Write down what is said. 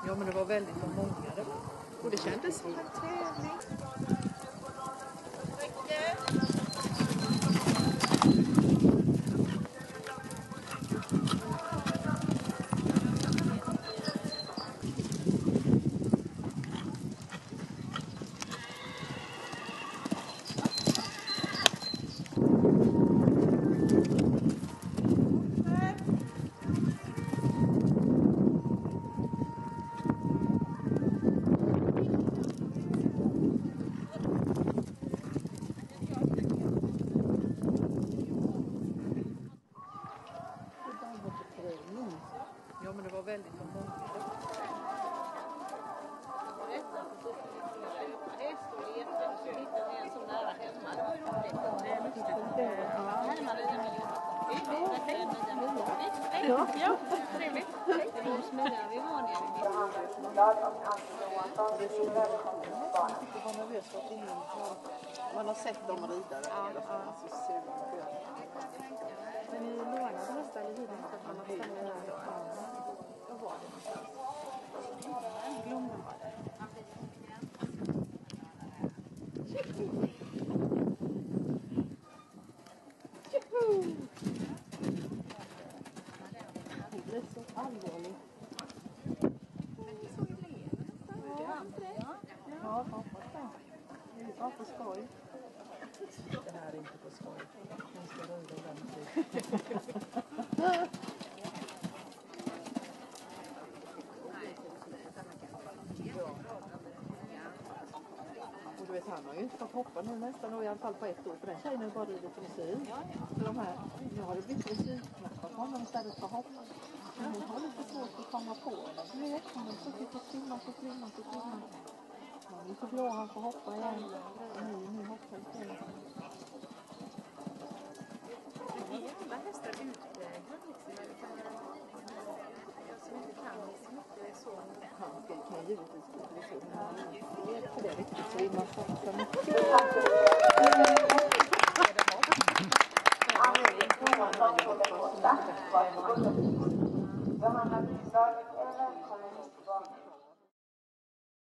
Ja, men det var väldigt många det var. Och det kändes som en tävling. Ja, men det var väldigt många. Ja, trevligt. Man har sett dem rida där nere. Men ni lånade nästan lite så att man har stannat där. Vad var det? Glömde var det. Det blir så allvarligt. Men det såg ju länge nästan. Ja, inte det? Ja, hoppas det. Ja, på skoj. Det här är inte på skoj. Man ska röra ordentligt. Och du vet, han har ju inte fått hoppa nu nästan, i alla fall på ett år. För den tjejen har bara ridit dressyr. Så de här, nu har det blivit dressyrknappar på honom istället för hoppa. Men hon har lite svårt att komma på det. Du vet, hon har suttit och trimmat. Ja, vi får blå, han får hoppa igen. Nu hoppar vi till. Alla hästar utvägar liksom, eller kan jag som inte kan liksom inte så. Han kan ju givetvis gå till så, men han är inte för det riktigt så man satsar mycket. Han är